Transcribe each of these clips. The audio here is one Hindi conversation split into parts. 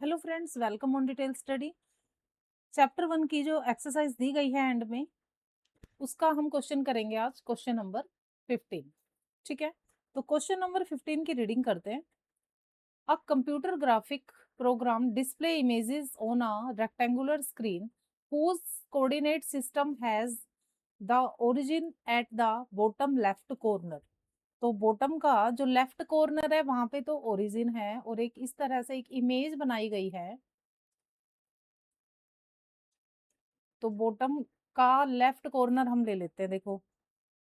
Hello friends, welcome on detail study. Chapter 1 की जो एक्सरसाइज दी गई है एंड में, उसका हम क्वेश्चन करेंगे आज, क्वेश्चन नंबर 15। ठीक है, तो क्वेश्चन नंबर 15 की रीडिंग करते हैं। A computer graphic program display images on a rectangular screen whose coordinate system has the origin at the bottom left corner। तो बॉटम का जो लेफ्ट कॉर्नर है वहां पे तो ओरिजिन है, और एक इस तरह से एक इमेज बनाई गई है। तो बॉटम का लेफ्ट कॉर्नर हम ले लेते हैं। देखो,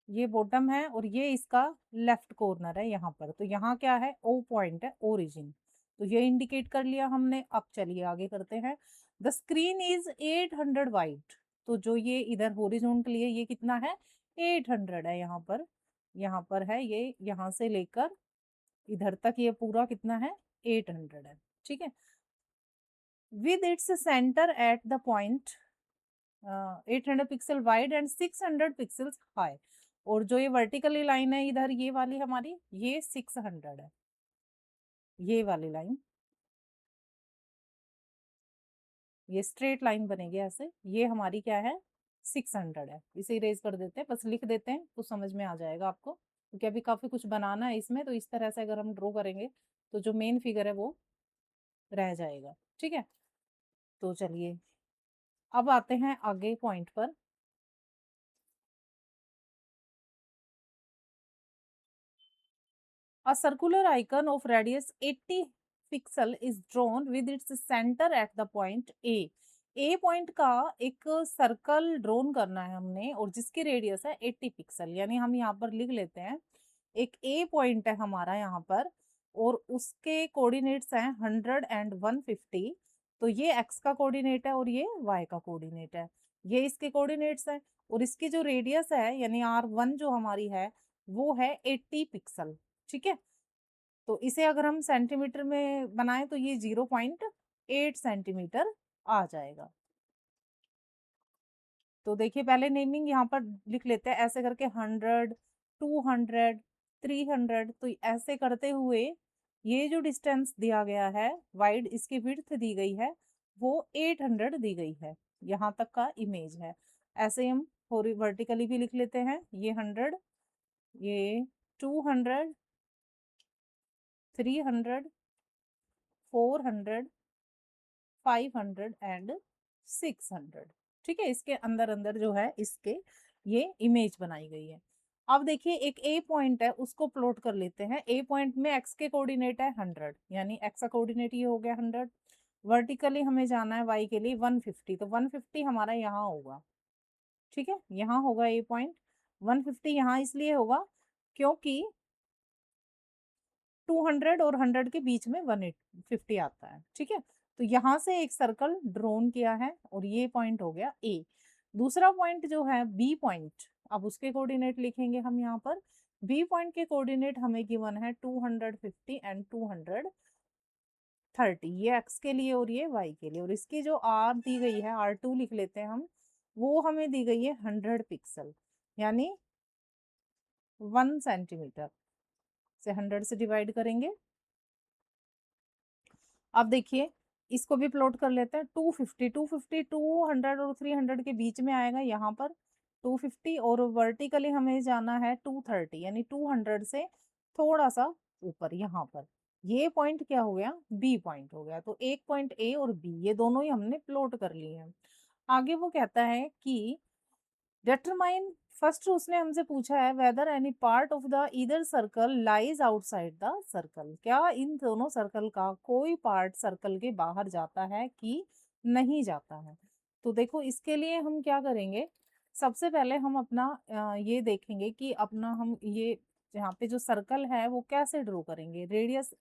ये बॉटम है और ये इसका लेफ्ट कॉर्नर है यहाँ पर। तो यहाँ क्या है, ओ पॉइंट है, ओरिजिन। तो ये इंडिकेट कर लिया हमने। अब चलिए आगे करते हैं। The screen is 800 wide. तो जो ये इधर हॉरिजॉन्टली है, ये कितना है, 800 है। यहाँ पर है ये, यहाँ से लेकर इधर तक ये पूरा कितना है, 800 है। ठीक है, with its centre at the point 800 pixel wide and 600 pixels high. और जो ये वर्टिकली लाइन है इधर, ये वाली हमारी, ये 600 है। ये वाली लाइन, ये स्ट्रेट लाइन बनेगी ऐसे। ये हमारी क्या है, 600 है। इसे इरेज कर देते हैं, बस लिख देते हैं तो समझ में आ जाएगा आपको, क्योंकि अभी काफी कुछ बनाना है इसमें। तो इस तरह से अगर हम ड्रॉ करेंगे तो जो मेन फिगर है वो रह जाएगा। ठीक है, तो चलिए अब आते हैं आगे पॉइंट पर। A circular icon of radius 80 pixel is drawn with its center at the point A। A point का एक सर्कल ड्रॉन करना है हमने, और जिसकी रेडियस है 80 पिक्सल। यानी हम यहाँ पर लिख लेते हैं, एक ए पॉइंट है हमारा यहाँ पर, और उसके कोऑर्डिनेट्स हैं 100 एंड 150। तो ये एक्स का कोऑर्डिनेट है और ये वाई का कोऑर्डिनेट है। ये इसके कोऑर्डिनेट्स हैं, और इसकी जो रेडियस है यानी R1 जो हमारी है, वो है 80 पिक्सल। ठीक है, तो इसे अगर हम सेंटीमीटर में बनाएं तो ये 0.8 सेंटीमीटर आ जाएगा। तो देखिए, पहले नेमिंग यहाँ पर लिख लेते हैं ऐसे करके, 100, 200, 300। तो ऐसे करते हुए ये जो डिस्टेंस दिया गया है, वाइड इसकी विड्थ दी गई है, वो 800 दी गई है। यहाँ तक का इमेज है। ऐसे हम वर्टिकली भी लिख लेते हैं, ये 100, ये 200, 300, 400, 500 एंड 600। ठीक है, इसके अंदर अंदर जो है इसके ये इमेज बनाई गई है। अब देखिए, एक ए पॉइंट है, उसको प्लॉट कर लेते हैं। ए पॉइंट में एक्स के कोऑर्डिनेट है 100, यानी एक्स का कोऑर्डिनेट ये हो गया 100। वर्टिकली हमें जाना है वाई के लिए 150, तो 150 हमारा यहाँ होगा। ठीक है, यहाँ होगा ए पॉइंट। 150 यहाँ इसलिए होगा क्योंकि 200 और 100 के बीच में 150 आता है। ठीक है, तो यहाँ से एक सर्कल ड्रॉन किया है, और ये पॉइंट हो गया ए। दूसरा पॉइंट जो है बी पॉइंट, अब उसके कोऑर्डिनेट लिखेंगे हम यहाँ पर। बी पॉइंट के कोऑर्डिनेट हमें गिवन है 250 एंड 230। ये एक्स के लिए और ये वाई के लिए, और इसकी जो आर दी गई है, R2 लिख लेते हैं हम, वो हमें दी गई है 100 पिक्सल, यानी 1 सेंटीमीटर। से 100 से डिवाइड करेंगे। अब देखिए, इसको भी प्लॉट कर लेते हैं। 250, 200 और 300 के बीच में आएगा यहाँ पर 250, और वर्टिकली हमें जाना है 230, यानी 200 से थोड़ा सा ऊपर यहाँ पर। ये पॉइंट क्या हो गया, बी पॉइंट हो गया। तो एक पॉइंट ए और बी, ये दोनों ही हमने प्लॉट कर लिए हैं। आगे वो कहता है कि डिटरमाइन, फर्स्ट उसने हमसे पूछा है whether any part of the either circle lies outside the circle. क्या इन दोनों सर्कल का कोई पार्ट सर्कल के बाहर जाता है कि नहीं जाता है। तो देखो, इसके लिए हम क्या करेंगे, सबसे पहले हम अपना ये देखेंगे कि अपना हम ये यहाँ पे जो सर्कल है वो कैसे ड्रॉ करेंगे, रेडियस।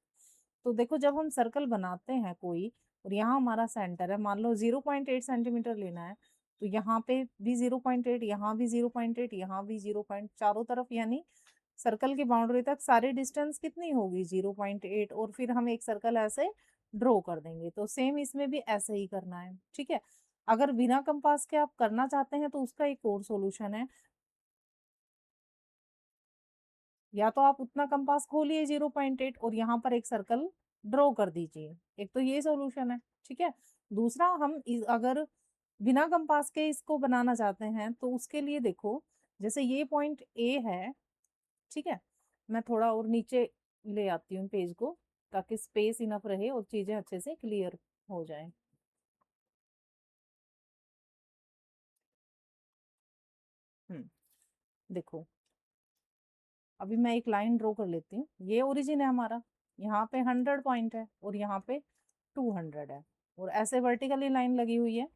तो देखो, जब हम सर्कल बनाते हैं कोई, और यहाँ हमारा सेंटर है, मान लो 0.8 सेंटीमीटर लेना है, तो यहाँ पे भी 0.8, यहाँ भी 0.8, यहाँ भी 0. चारों तरफ, यानी सर्कल की बाउंड्री तक सारी डिस्टेंस कितनी होगी, 0.8। और फिर हम एक सर्कल ऐसे ड्रॉ कर देंगे। तो सेम इसमें भी ऐसे ही करना है। ठीक है, अगर बिना कंपास के आप करना चाहते हैं तो उसका एक और सॉल्यूशन है। या तो आप उतना कंपास खोलिए 0.8, और यहाँ पर एक सर्कल ड्रॉ कर दीजिए। एक तो ये सॉल्यूशन है, ठीक है। दूसरा हम अगर बिना कंपास के इसको बनाना चाहते हैं तो उसके लिए देखो, जैसे ये पॉइंट ए है, ठीक है। मैं थोड़ा और नीचे ले आती हूँ पेज को, ताकि स्पेस इनफ रहे और चीजें अच्छे से क्लियर हो जाए। देखो, अभी मैं एक लाइन ड्रॉ कर लेती हूँ। ये ओरिजिन है हमारा, यहाँ पे 100 पॉइंट है और यहाँ पे 200 है, और ऐसे वर्टिकली लाइन लगी हुई है,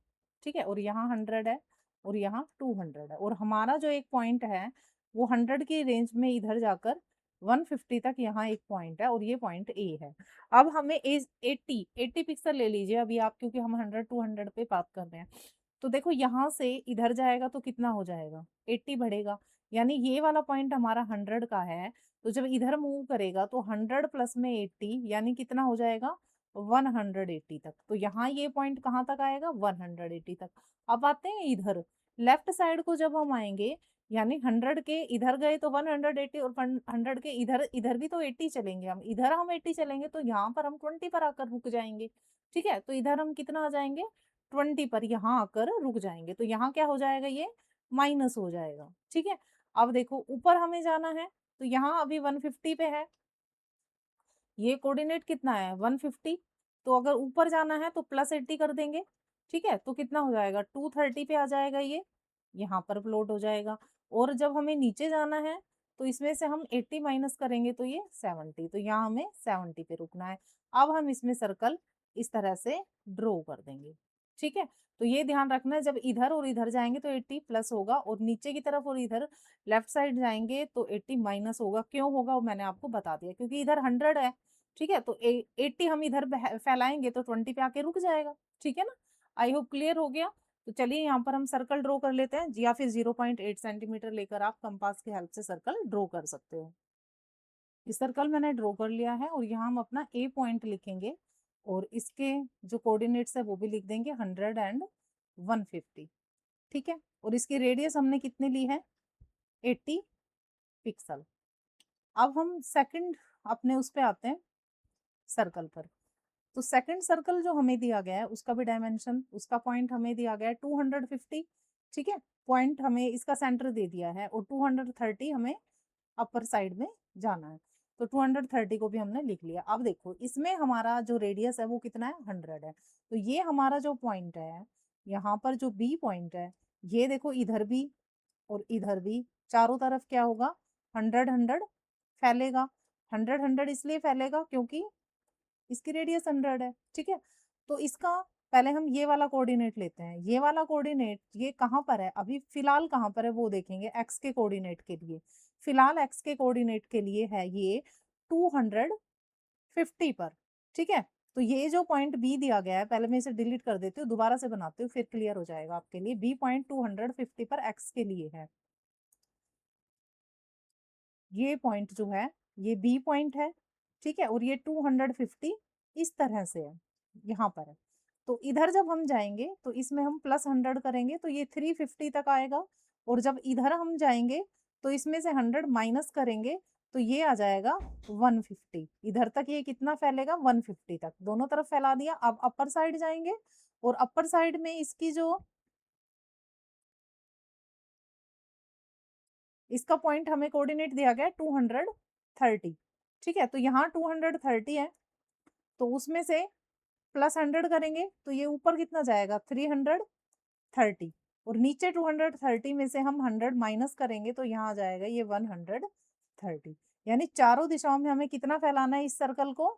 ठीक है। और यहाँ 100 है और यहाँ 200 है, और हमारा जो एक पॉइंट है वो 100 की रेंज में इधर जाकर 150 तक यहाँ एक पॉइंट है, और ये पॉइंट ए है। अब हमें 80 पिक्सल ले लीजिए अभी आप, क्योंकि हम 100 200 पे बात कर रहे हैं। तो देखो, यहाँ से इधर जाएगा तो कितना हो जाएगा, 80 बढ़ेगा। यानी ये वाला पॉइंट हमारा 100 का है, तो जब इधर मूव करेगा तो 100 प्लस में 80 यानी कितना हो जाएगा, 180 तक। तो यहाँ ये पॉइंट कहाँ तक आएगा, 180 तक। अब आते हैं इधर, लेफ्ट साइड को जब हम आएंगे, यानी 100 के इधर गए तो 180, और 100 के इधर इधर भी तो 80 चलेंगे हम, इधर हम 80 चलेंगे तो यहाँ पर हम 20 पर आकर रुक जाएंगे, ठीक है। तो इधर हम कितना आ जाएंगे, 20 पर यहाँ आकर रुक जाएंगे। तो यहाँ क्या हो जाएगा, ये माइनस हो जाएगा, ठीक है। अब देखो, ऊपर हमें जाना है तो यहाँ अभी 150 पे है, ये कोऑर्डिनेट कितना है 150। तो अगर ऊपर जाना है तो +80 कर देंगे, ठीक है। तो कितना हो जाएगा, 230 पे आ जाएगा, ये यहाँ पर प्लॉट हो जाएगा। और जब हमें नीचे जाना है तो इसमें से हम 80 माइनस करेंगे तो ये 70, तो यहाँ हमें 70 पे रुकना है। अब हम इसमें सर्कल इस तरह से ड्रॉ कर देंगे, ठीक है। तो ये ध्यान रखना है, जब इधर और इधर जाएंगे तो 80 प्लस होगा, और नीचे की तरफ और इधर लेफ्ट साइड जाएंगे तो 80 माइनस होगा। क्यों होगा वो मैंने आपको बता दिया, क्योंकि इधर 100 है, ठीक है। तो 80 हम इधर फैलाएंगे तो 20 पे आके रुक जाएगा, ठीक है ना। आई होप क्लियर हो गया। तो चलिए यहाँ पर हम सर्कल ड्रॉ कर लेते हैं, या फिर 0.8 सेंटीमीटर लेकर आप कंपास की हेल्प से सर्कल ड्रॉ कर सकते हो। इस सर्कल मैंने ड्रॉ कर लिया है, और यहाँ हम अपना ए पॉइंट लिखेंगे, और इसके जो कोऑर्डिनेट्स है वो भी लिख देंगे, 100 एंड 150, ठीक है। और इसकी रेडियस हमने कितनी ली है, 80 पिक्सल। अब हम सेकंड अपने उस पे आते हैं, सर्कल पर। तो सेकंड सर्कल जो हमें दिया गया है उसका भी डायमेंशन, उसका पॉइंट हमें दिया गया है 250, ठीक है। पॉइंट हमें इसका सेंटर दे दिया है, और 230 हमें अपर साइड में जाना है। तो 230 को भी हमने लिख लिया। अब देखो, इसमें हमारा जो रेडियस है वो कितना है, 100 है। तो ये हमारा जो पॉइंट है, यहाँ पर जो बी पॉइंट है, ये देखो इधर भी और इधर भी चारों तरफ क्या होगा, 100 फैलेगा। 100 इसलिए फैलेगा क्योंकि इसकी रेडियस 100 है, ठीक है। तो इसका पहले हम ये वाला कोऑर्डिनेट लेते हैं। ये वाला कोऑर्डिनेट ये कहाँ पर है, अभी फिलहाल कहाँ पर है वो देखेंगे, एक्स के कोऑर्डिनेट के लिए। फिलहाल एक्स के कोऑर्डिनेट के लिए है ये 250 पर, ठीक है। तो ये जो पॉइंट बी दिया गया है, पहले मैं इसे डिलीट कर देती हूँ, दोबारा से बनाती हूँ, फिर क्लियर हो जाएगा आपके लिए। बी पॉइंट 250 पर एक्स के लिए है। ये पॉइंट जो है ये बी पॉइंट है, ठीक है। और ये 250 इस तरह से है, यहाँ पर है। तो इधर जब हम जाएंगे तो इसमें हम +100 करेंगे तो ये 350 तक आएगा, और जब इधर हम जाएंगे तो इसमें से 100 माइनस करेंगे तो ये आ जाएगा 150। इधर तक ये कितना फैलेगा, 150 तक, दोनों तरफ फैला दिया। अब अपर साइड जाएंगे, और अपर साइड में इसकी जो इसका पॉइंट हमें कोऑर्डिनेट दिया गया 230, ठीक है। तो यहाँ 230 है, तो उसमें से +100 करेंगे तो ये ऊपर कितना जाएगा, 330, और नीचे 230 में से हम 100 माइनस करेंगे तो यहाँ आ जाएगा ये 130। यानी चारों दिशाओं में हमें कितना फैलाना है इस सर्कल को।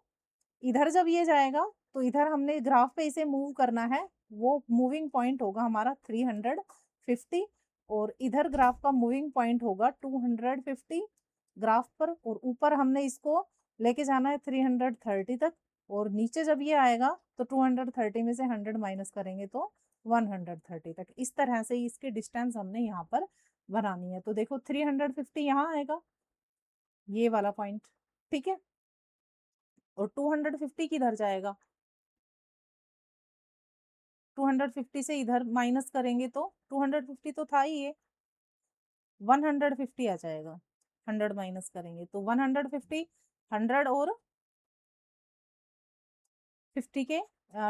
इधर जब ये जाएगा तो इधर हमने ग्राफ पे इसे मूव करना है, वो मूविंग पॉइंट होगा हमारा 350, और इधर ग्राफ का मूविंग पॉइंट होगा 250 ग्राफ पर, और ऊपर हमने इसको लेके जाना है 330 तक। और नीचे जब ये आएगा तो 230 में से 100 माइनस करेंगे तो 130 तक। इस तरह से इसकी डिस्टेंस हमने यहाँ पर बनानी है। तो देखो 350 यहाँ आएगा, ये वाला पॉइंट, ठीक है। और 250 किधर जाएगा, 250 से इधर माइनस करेंगे तो 250 तो था ही ये, 150 आ जाएगा। 100 माइनस करेंगे तो 150, 100 और 50 के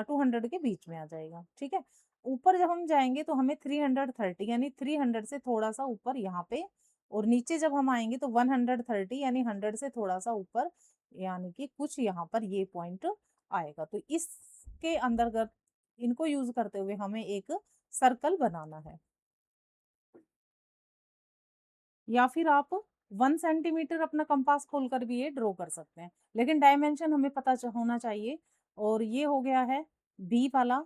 200 के बीच में आ जाएगा। ठीक है, ऊपर जब हम जाएंगे तो हमें 330 यानी 300 से थोड़ा सा ऊपर यहाँ पे, और नीचे जब हम आएंगे तो 130 यानी 100 से थोड़ा सा ऊपर, यानी कि कुछ यहाँ पर ये पॉइंट आएगा। तो इसके अंतर्गत इनको यूज करते हुए हमें एक सर्कल बनाना है। या फिर आप 1 सेंटीमीटर अपना कंपास खोलकर भी ये ड्रॉ कर सकते हैं, लेकिन डायमेंशन हमें पता होना चाहिए। और ये हो गया है बी वाला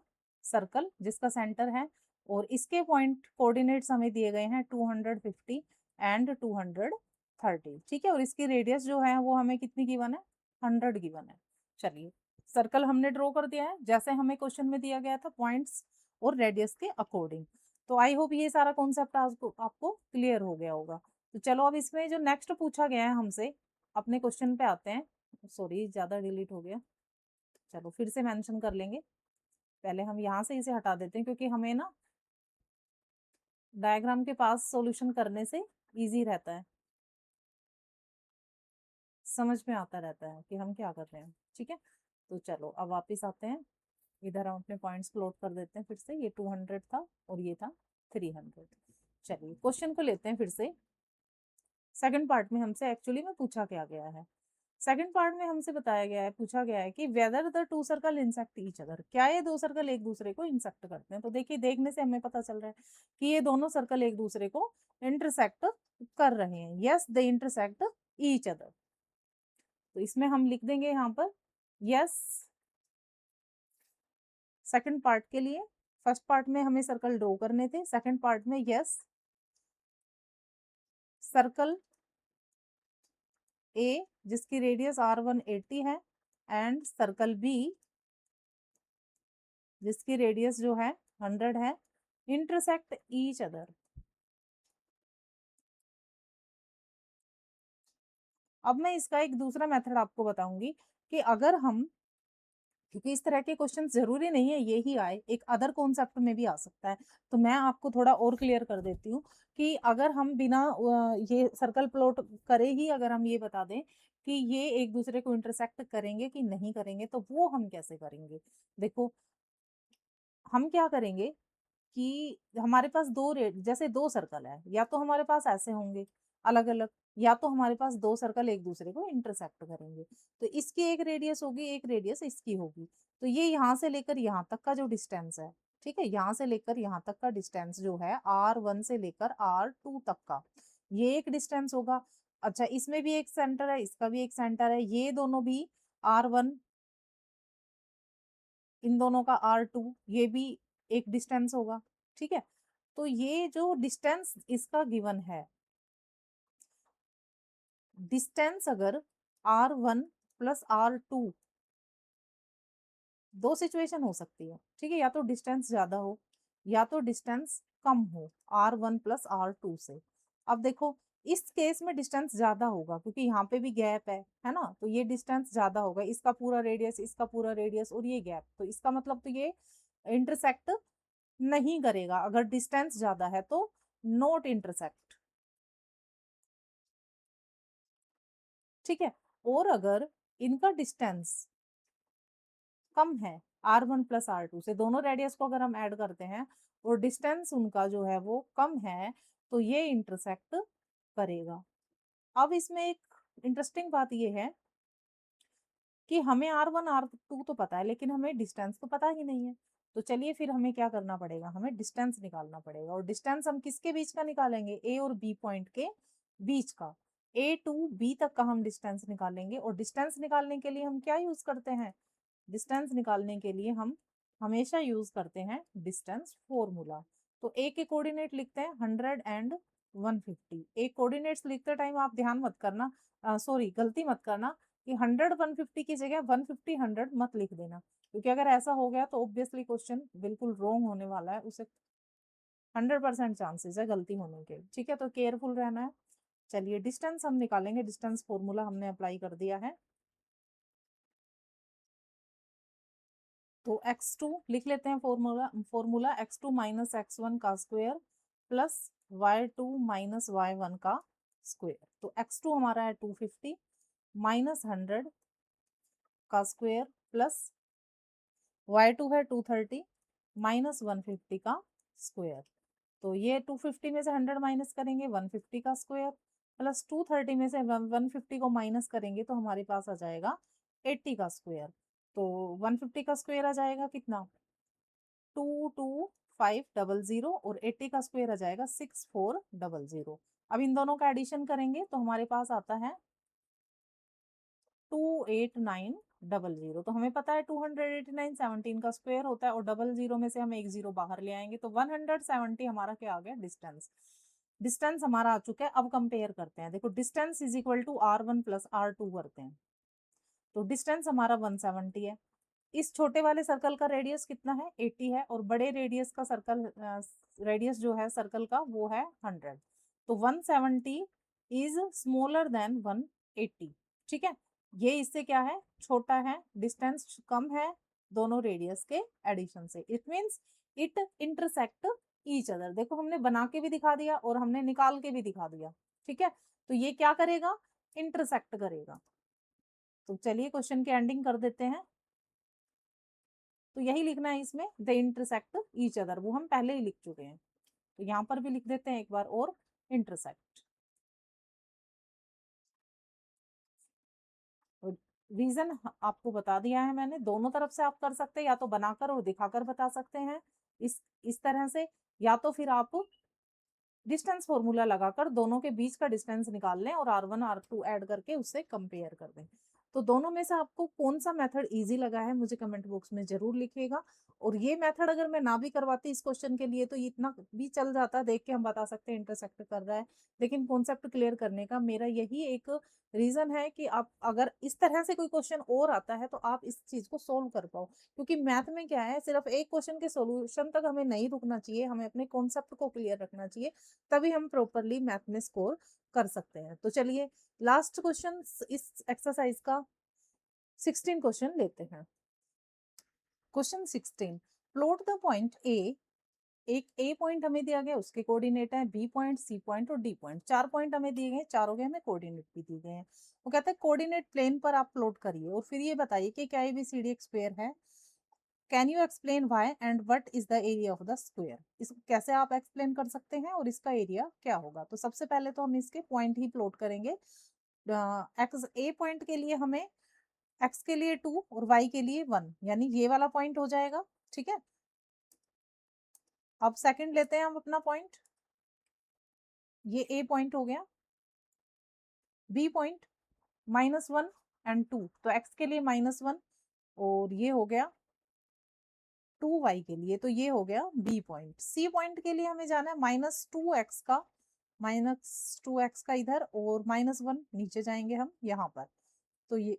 सर्कल जिसका सेंटर है, और इसके पॉइंट कोऑर्डिनेट्स हमें दिए गए हैं 250 एंड 230। ठीक है, और इसकी रेडियस जो है वो हमें कितनी गिवन है, 100 गिवन है। चलिए, सर्कल हमने ड्रॉ कर दिया है जैसे हमें क्वेश्चन में दिया गया था, पॉइंट्स और रेडियस के अकॉर्डिंग। तो आई होप ये सारा कॉन्सेप्ट आपको क्लियर हो गया होगा। तो चलो अब इसमें जो नेक्स्ट पूछा गया है हमसे, अपने क्वेश्चन पे आते हैं। सॉरी, ज़्यादा डिलीट हो गया, चलो फिर से मेंशन कर लेंगे। पहले हम यहाँ से इसे हटा देते हैं क्योंकि हमें ना डायग्राम के पास सॉल्यूशन करने से इजी रहता है, समझ में आता रहता है कि हम क्या कर रहे हैं। ठीक है, तो चलो अब वापिस आते हैं। इधर हम अपने पॉइंट्स प्लॉट कर देते हैं फिर से। ये 200 था और ये था 300। चलिए क्वेश्चन को लेते हैं फिर से। सेकंड पार्ट में हमसे एक्चुअली में पूछा क्या गया है, सेकंड पार्ट में हमसे बताया गया है, पूछा गया है कि whether the two circle insect each other, क्या ये दो सर्कल एक दूसरे को इंसेक्ट करते हैं। तो देखिए, देखने से हमें पता चल रहा है कि ये दोनों सर्कल एक दूसरे को इंटरसेक्ट कर रहे हैं। Yes, they intersect each other. तो इसमें हम लिख देंगे यहाँ पर यस सेकंड पार्ट के लिए। फर्स्ट पार्ट में हमें सर्कल ड्रॉ करने थे, सेकंड पार्ट में यस सर्कल ए जिसकी रेडियस R180 है एंड सर्कल बी जिसकी रेडियस जो है 100 है, इंटरसेक्ट ईच अदर। अब मैं इसका एक दूसरा मेथड आपको बताऊंगी कि अगर हम, क्योंकि इस तरह के क्वेश्चन जरूरी नहीं है ये ही आए, एक अदर कॉन्सेप्ट में भी आ सकता है। तो मैं आपको थोड़ा और क्लियर कर देती हूँ कि अगर हम बिना ये सर्कल प्लॉट करे ही अगर हम ये बता दें कि ये एक दूसरे को इंटरसेक्ट करेंगे कि नहीं करेंगे, तो वो हम कैसे करेंगे। देखो, हम क्या करेंगे कि हमारे पास जैसे दो सर्कल है, या तो हमारे पास ऐसे होंगे अलग अलग, या तो हमारे पास दो सर्कल एक दूसरे को इंटरसेक्ट करेंगे। तो इसकी एक रेडियस होगी, एक रेडियस इसकी होगी। तो ये यहाँ से लेकर यहाँ तक का जो डिस्टेंस है, ठीक है, यहाँ से लेकर यहाँ तक का डिस्टेंस जो है R1 से लेकर R2 तक का, ये एक डिस्टेंस होगा। अच्छा, इसमें भी एक सेंटर है, इसका भी एक सेंटर है, ये दोनों भी R1, इन दोनों का R2, ये भी एक डिस्टेंस होगा। ठीक है, तो ये जो डिस्टेंस इसका गिवन है, डिस्टेंस अगर R1 प्लस R2, दो सिचुएशन हो सकती है। ठीक है, या तो डिस्टेंस ज्यादा हो या तो डिस्टेंस कम हो R1 प्लस R2 से। अब देखो, इस केस में डिस्टेंस ज्यादा होगा क्योंकि यहाँ पे भी गैप है ना, तो ये डिस्टेंस ज्यादा होगा, इसका पूरा रेडियस, इसका पूरा रेडियस और ये गैप, तो इसका मतलब तो ये इंटरसेक्ट नहीं करेगा। अगर डिस्टेंस ज्यादा है तो नॉट इंटरसेक्ट। ठीक है, और अगर इनका डिस्टेंस कम है R1 प्लस R2 से, दोनों रेडियस को अगर हम ऐड करते हैं और डिस्टेंस उनका जो है वो कम है, तो ये इंटरसेक्ट करेगा। अब इसमें एक इंटरेस्टिंग बात ये है कि हमें R1 R2 तो पता है, लेकिन हमें डिस्टेंस तो पता ही नहीं है। तो चलिए फिर हमें क्या करना पड़ेगा, हमें डिस्टेंस निकालना पड़ेगा। और डिस्टेंस हम किसके बीच का निकालेंगे, ए और बी पॉइंट के बीच का। ए टू बी तक का हम डिस्टेंस निकालेंगे। और डिस्टेंस निकालने के लिए हम क्या यूज करते हैं, डिस्टेंस निकालने के लिए हम हमेशा यूज करते हैं डिस्टेंस फॉर्मूला। तो ए के कोऑर्डिनेट लिखते हैं 100 एंड 150। एक कोऑर्डिनेट्स लिखते टाइम आप ध्यान मत करना, सॉरी गलती मत करना कि 100 150 की जगह 150 100 मत लिख देना, क्योंकि अगर ऐसा हो गया तो ऑब्वियसली क्वेश्चन बिल्कुल रॉन्ग होने वाला है, उसे 100% चांसेस है गलती होने के। ठीक है, तो केयरफुल रहना है। चलिए डिस्टेंस हम निकालेंगे, डिस्टेंस फॉर्मूला हमने अप्लाई कर दिया है। तो x2 लिख लेते हैं, formula formula x2 minus x1 का square plus y2 minus y1 का स्क्वायर। तो x2 हमारा है 250 माइनस 100 का स्क्वायर प्लस y2 है 230 माइनस 150 का स्क्वायर। तो ये 250 में से 100 माइनस करेंगे 150 का स्क्वायर, प्लस 230 में से 150 को माइनस करेंगे तो हमारे पास आ जाएगा 80 का स्क्वायर। तो 150 का स्क्वायर आ जाएगा कितना, 22500, और 80 का स्क्वायर आ जाएगा 6400। अब इन दोनों का एडिशन करेंगे तो हमारे पास आता है 28900। तो हमें पता है 289 17 का स्क्वायर होता है, और 00 में से हम एक जीरो बाहर ले आएंगे तो 170 हमारा क्या आ गया, डिस्टेंस। डिस्टेंस हमारा आ चुका है। अब कंपेयर करते हैं, देखो distance is equal to r1 plus r2 करते हैं। तो डिस्टेंस हमारा 170 है। इस छोटे वाले सर्कल का रेडियस कितना है, 80 है, और बड़े रेडियस का सर्कल रेडियस जो है सर्कल का वो है 100। तो 170 इज स्मॉलर देन 180। ठीक है, ये इससे क्या है, छोटा है, डिस्टेंस कम है दोनों रेडियस के एडिशन से। It means it intersect each other. देखो हमने बना के भी दिखा दिया और हमने निकाल के भी दिखा दिया। ठीक है, तो ये क्या करेगा, इंटरसेक्ट करेगा। तो चलिए क्वेश्चन की एंडिंग कर देते हैं। तो यही लिखना है इसमें, द इंटरसेक्ट ईच अदर, वो हम पहले ही लिख चुके हैं। तो यहाँ पर भी लिख देते हैं एक बार और, इंटरसेक्ट। रीजन आपको बता दिया है मैंने, दोनों तरफ से आप कर सकते हैं, या तो बनाकर और दिखाकर बता सकते हैं इस तरह से, या तो फिर आप डिस्टेंस फॉर्मूला लगाकर दोनों के बीच का डिस्टेंस निकाल लें और r1 r2 ऐड करके उससे कंपेयर कर दें। तो दोनों में से आपको कौन सा मेथड इजी लगा है मुझे कमेंट बॉक्स में जरूर लिखिएगा। और ये मेथड अगर मैं ना भी करवाती इस क्वेश्चन के लिए तो इतना भी चल जाता, देख के हम बता सकते हैं इंटरसेक्ट कर रहा है। लेकिन कॉन्सेप्ट क्लियर करने का मेरा यही एक रीजन है कि आप अगर इस तरह से कोई क्वेश्चन और आता है तो आप इस चीज को सोल्व कर पाओ। क्योंकि मैथ में क्या है, सिर्फ एक क्वेश्चन के सोल्यूशन तक हमें नहीं रुकना चाहिए, हमें अपने कॉन्सेप्ट को क्लियर रखना चाहिए, तभी हम प्रॉपरली मैथ में स्कोर कर सकते हैं। तो चलिए लास्ट क्वेश्चन इस एक्सरसाइज का 16 क्वेश्चन लेते हैं। Question 16, plot the point A. एक ए पॉइंट हमें दिया गया, उसके कोऑर्डिनेट है बी पॉइंट, सी पॉइंट और डी पॉइंट। 4 पॉइंट हमें दिए गए, चारों के हमें कोऑर्डिनेट भी दिए गए हैं। वो कहता है कोऑर्डिनेट प्लेन पर आप प्लॉट करिए और फिर ये बताइए कि क्या एबीसीडी एक स्क्वायर है। Can you explain why and what is the area of the square. इसको कैसे आप एक्सप्लेन कर सकते हैं और इसका एरिया क्या होगा। तो सबसे पहले तो हम इसके पॉइंट ही प्लॉट करेंगे। एक्स ए पॉइंट के लिए हमें एक्स के लिए 2 और वाई के लिए 1, यानी ये वाला पॉइंट हो जाएगा। ठीक है, अब सेकंड लेते हैं हम अपना पॉइंट, ये ए पॉइंट हो गया। बी पॉइंट -1 एंड 2, तो एक्स के लिए -1, और ये हो गया 2y के लिए, तो ये हो गया बी पॉइंट। सी पॉइंट के लिए हमें जाना है -2x का, -2x का इधर, और -1 नीचे जाएंगे हम यहाँ पर, तो ये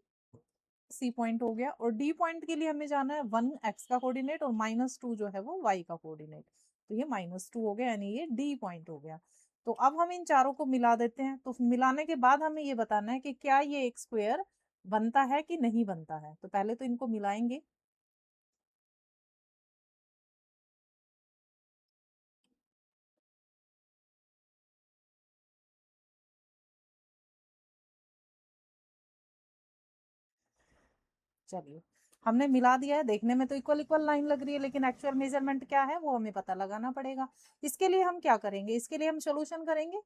सी पॉइंट हो गया। और डी पॉइंट के लिए हमें जाना है 1x का कोऑर्डिनेट और -2 जो है वो y का कोऑर्डिनेट, तो ये -2 हो गया, यानी ये डी पॉइंट हो गया। तो अब हम इन चारों को मिला देते हैं। तो मिलाने के बाद हमें ये बताना है कि क्या ये एक स्क्वायर बनता है कि नहीं बनता है। तो पहले तो इनको मिलाएंगे। चलिए हमने मिला दिया है, देखने में तो इक्वल इक्वल लाइन लग रही है, लेकिन एक्चुअल मेजरमेंट क्या है वो हमें पता लगाना पड़ेगा। इसके लिए हम क्या करेंगे, इसके लिए हम सोल्यूशन करेंगे।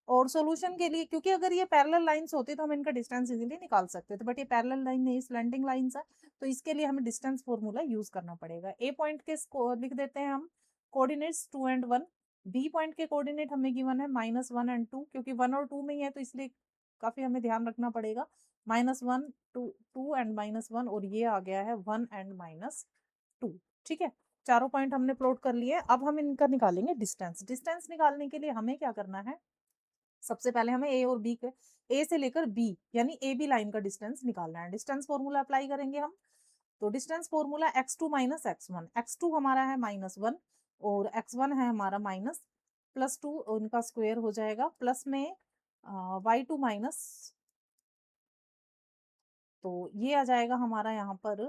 और सोल्यूशन के लिए, क्योंकि अगर ये पैरेलल लाइंस होती तो हम इनका डिस्टेंस इजीली निकाल सकते थे, बट ये पैरेलल लाइन नहीं, स्लैंटिंग लाइंस है, तो इसके लिए हमें डिस्टेंस फॉर्मूला यूज करना पड़ेगा। ए पॉइंट के लिख देते हैं हम कोऑर्डिनेट्स 2 एंड 1। बी पॉइंट के कोऑर्डिनेट हमें गिवन है -1 एंड 2, क्योंकि 1 और 2 में ही है तो इसलिए काफी हमें ध्यान रखना पड़ेगा। -1 2 एंड -1, और ये आ गया है 1 एंड -2। ठीक है, चारों पॉइंट हमने प्लॉट कर लिए। अब हम इनका निकालेंगे डिस्टेंस। डिस्टेंस निकालने के लिए हमें क्या करना है, सबसे पहले हमें ए और बी के, ए से लेकर बी यानी ए बी लाइन का डिस्टेंस निकालना है। डिस्टेंस फॉर्मूला अप्लाई करेंगे हम। तो distance formula x2 - x1, x2 हमारा है -1 और x1 है हमारा +2, उनका स्क्वायर हो जाएगा, प्लस में y2 माइनस, तो ये आ जाएगा हमारा यहाँ पर,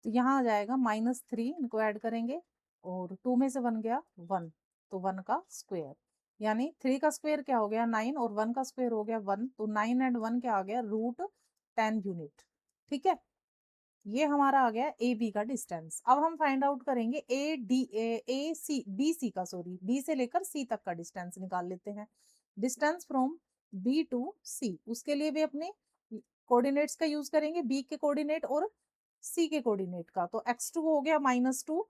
तो यहाँ आ जाएगा -3, इनको ऐड करेंगे और 2 में से 1 गया 1, तो 1 का स्क्वायर, यानी 3 का स्क्वायर क्या हो गया 9 और 1 का स्क्वायर हो गया 1, तो 9 एंड 1 क्या आ गया √10 यूनिट। ठीक है, ये हमारा आ गया ए बी का डिस्टेंस। अब हम फाइंड आउट करेंगे बी से लेकर सी तक का डिस्टेंस निकाल लेते हैं। डिस्टेंस फ्रॉम बी टू सी, उसके लिए भी अपने कोऑर्डिनेट्स का यूज करेंगे, बी के कोऑर्डिनेट और सी के कोऑर्डिनेट का। तो x2 हो गया -2,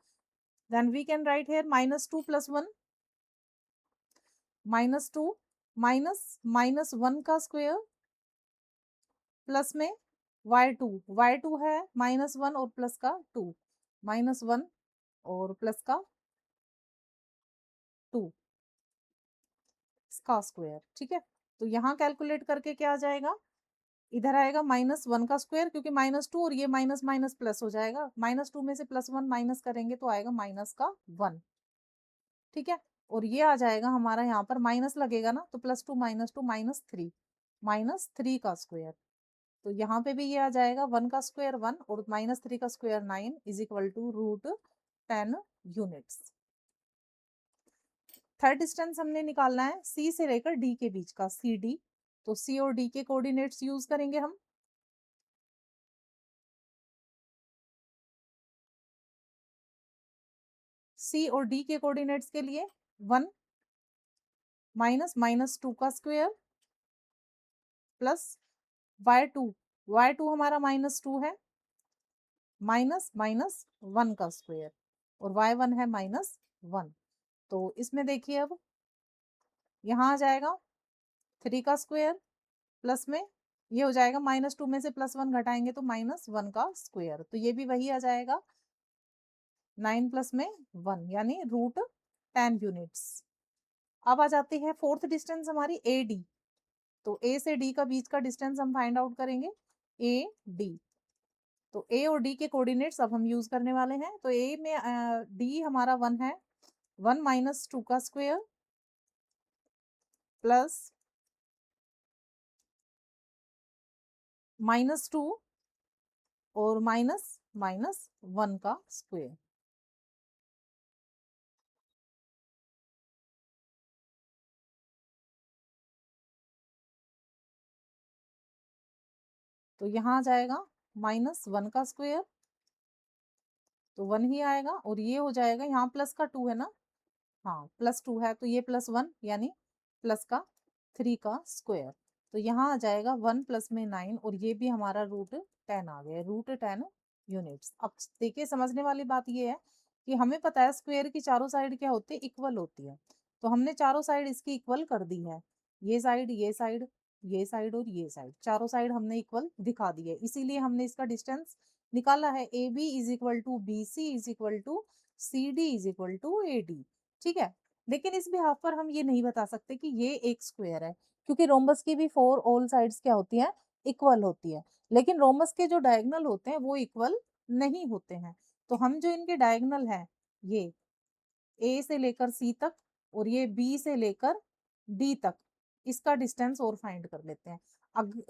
then we can write here -2 + 1, -2 minus 1 का स्क्वायर प्लस में y2 है -1 और प्लस का 2, -1 और प्लस का 2 इसका स्क्वायर। ठीक है, तो यहाँ कैलकुलेट करके क्या आ जाएगा, इधर आएगा -1 का स्क्वायर, क्योंकि -2 और ये माइनस माइनस प्लस हो जाएगा, -2 में से +1 माइनस करेंगे तो आएगा -1। ठीक है, और ये आ जाएगा हमारा, यहाँ पर माइनस लगेगा ना, तो +2 -2 -3 का स्क्वायर। तो यहाँ पे भी ये आ जाएगा 1 का स्क्वायर 1 और -3 का स्क्वायर 9 = √10 यूनिट्स। थर्ड डिस्टेंस हमने निकालना है सी से लेकर डी के बीच का, सी डी। तो सी और डी के कोऑर्डिनेट्स यूज करेंगे हम। सी और डी के कोऑर्डिनेट्स के लिए 1 -2 का स्क्वायर प्लस y2 हमारा -2 है, -1 का स्क्वायर और y1 है -1। तो इसमें देखिए अब यहाँ आ जाएगा 3 का स्क्वायर प्लस में ये हो जाएगा -2 में से +1 घटाएंगे तो -1 का स्क्वायर। तो ये भी वही आ जाएगा 9 प्लस में 1 यानी √10 यूनिट्स। अब आ जाती है फोर्थ डिस्टेंस हमारी ए डी। तो ए से डी का बीच का डिस्टेंस हम फाइंड आउट करेंगे, ए डी। तो ए और डी के कोऑर्डिनेट्स अब हम यूज करने वाले हैं। तो ए में डी हमारा 1 है, 1 -2 का स्क्वायर प्लस -2 और -1 का स्क्वायर। तो यहाँ आ जाएगा -1 का स्क्वायर, तो 1 ही आएगा और ये हो जाएगा, यहाँ प्लस का 2 है ना, हाँ +2 है तो ये +1 यानी प्लस का 3 का स्क्वायर। तो यहाँ आ जाएगा 1 प्लस में 9 और ये भी हमारा √10 आ गया, √10 यूनिट्स। अब देखिए समझने वाली बात ये है कि हमें पता है स्क्वायर की चारों साइड क्या होती है, इक्वल होती है। तो हमने चारों साइड इसकी इक्वल कर दी है, ये साइड ये साइड ये साइड और ये साइड, चारों साइड हमने इक्वल दिखा दी है। इसीलिए हमने इसका डिस्टेंस निकाला है, A B =BC =CD =AD। ठीक है, लेकिन इस बिहाफ पर हम ये नहीं बता सकते कि ये एक स्क्वायर है, क्योंकि रोम्बस की भी 4 ऑल साइड्स क्या होती है, इक्वल होती है। लेकिन रोम्बस के जो डायगोनल होते हैं वो इक्वल नहीं होते हैं। तो हम जो इनके डायगोनल है, ये ए से लेकर सी तक और ये बी से लेकर डी तक, इसका डिस्टेंस और फाइंड कर लेते हैं।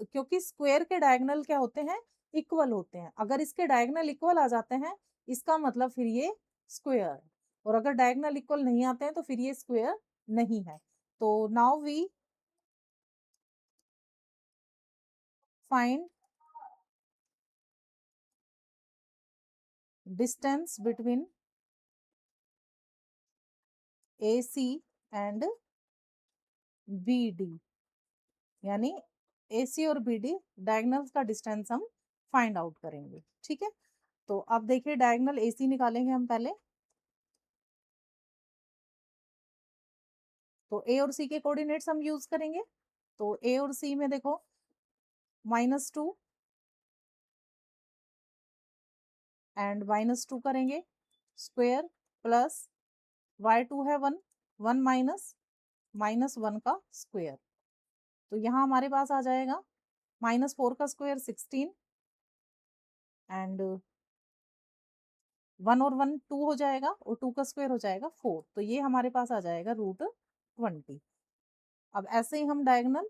क्योंकि स्क्वायर के डायगोनल क्या होते हैं, इक्वल होते हैं। अगर इसके डायगोनल इक्वल आ जाते हैं इसका मतलब फिर ये स्क्वायर है, और अगर डायगोनल इक्वल नहीं आते हैं तो फिर ये स्क्वायर नहीं है। तो now we find distance between A C and B D, यानी ए सी और बी डी डायगोनल्स का डिस्टेंस हम फाइंड आउट करेंगे। ठीक है, तो अब देखिए डायगोनल ए सी निकालेंगे हम पहले। तो ए और सी के कोऑर्डिनेट्स हम यूज करेंगे। तो ए और सी में देखो -2 एंड -2 करेंगे स्क्वायर प्लस y2 है 1, 1 -1 का स्क्वायर। तो यहाँ हमारे पास आ जाएगा -4 का स्क्वायर 16 एंड 1 और 1 2 हो जाएगा और 2 का स्क्वायर हो जाएगा 4। तो ये हमारे पास आ जाएगा √20। अब ऐसे ही हम डायगोनल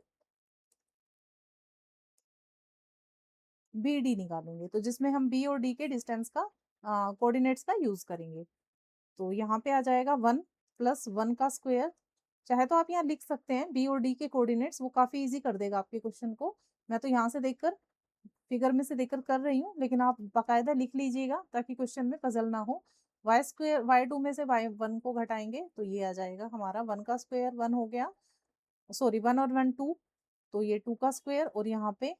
बी डी निकालेंगे, तो जिसमें हम बी और डी के डिस्टेंस का कोऑर्डिनेट्स का यूज करेंगे। तो यहाँ पे आ जाएगा 1 + 1 का स्क्वायर। चाहे तो आप यहाँ लिख सकते हैं बी और डी के कोऑर्डिनेट्स, वो काफी इजी कर देगा आपके क्वेश्चन को। मैं तो यहाँ से देखकर फिगर में से देखकर कर रही हूँ, लेकिन आप बाकायदा लिख लीजिएगा ताकि क्वेश्चन में पजल ना हो। वाई स्क्वेयर y2 में से y1 को घटाएंगे तो ये आ जाएगा हमारा 1 का स्क्वायर 1 हो गया, सॉरी 1 और 1 2, तो ये 2 का स्क्वायर और यहाँ पे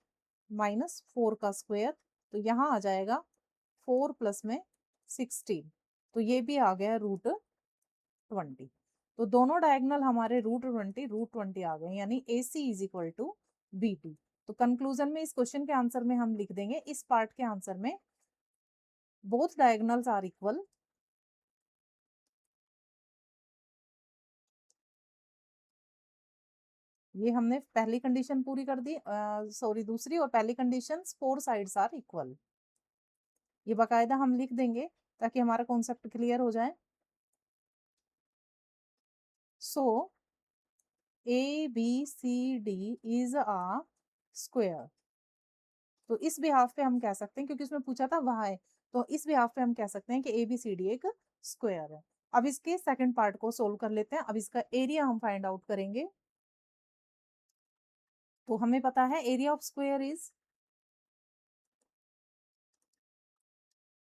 -4 का स्क्वायर, तो यहाँ आ जाएगा 4 प्लस में 16, तो ये भी आ गया √20। तो दोनों डायगोनल हमारे √20 आ गए, यानी AC is equal to BT। तो कंक्लूजन में इस क्वेश्चन के आंसर में हम लिख देंगे, इस पार्ट के आंसर में बोथ डायगोनल्स आर इक्वल। ये हमने पहली कंडीशन पूरी कर दी, सॉरी दूसरी और पहली कंडीशन 4 साइड्स आर इक्वल। ये बाकायदा हम लिख देंगे ताकि हमारा कॉन्सेप्ट क्लियर हो जाए। सो ABCD इज अ स्क्वायर। तो इस बिहाफ पे हम कह सकते हैं, क्योंकि उसमें पूछा था वाई, तो इस बिहाफ पे हम कह सकते हैं कि ABCD एक स्क्वायर है। अब इसके सेकंड पार्ट को सोल्व कर लेते हैं। अब इसका एरिया हम फाइंड आउट करेंगे। तो हमें पता है area of square is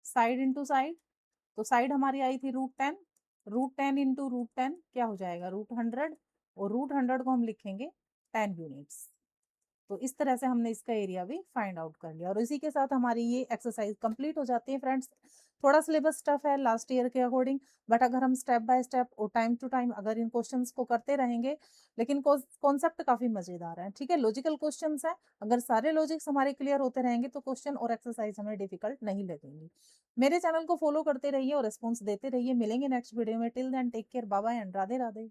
side into side. तो साइड हमारी आई थी √10, √10 इंटू √10 क्या हो जाएगा √100, और √100 को हम लिखेंगे 10 यूनिट्स। तो इस तरह से हमने इसका एरिया भी फाइंड आउट कर लिया, और इसी के साथ हमारी ये एक्सरसाइज कंप्लीट हो जाती है फ्रेंड्स। थोड़ा सिलेबस टफ है लास्ट ईयर के अकॉर्डिंग, बट अगर हम स्टेप बाय स्टेप और टाइम टू टाइम अगर इन क्वेश्चंस को करते रहेंगे, लेकिन कॉन्सेप्ट काफी मजेदार है, ठीक है, लॉजिकल क्वेश्चंस है। अगर सारे लॉजिक्स हमारे क्लियर होते रहेंगे तो क्वेश्चन और एक्सरसाइज हमें डिफिकल्ट नहीं लगेंगी। मेरे चैनल को फॉलो करते रहिए और रिस्पॉन्स देते रहिए। मिलेंगे नेक्स्ट वीडियो में। Till then take care, bye bye and Radhe Radhe.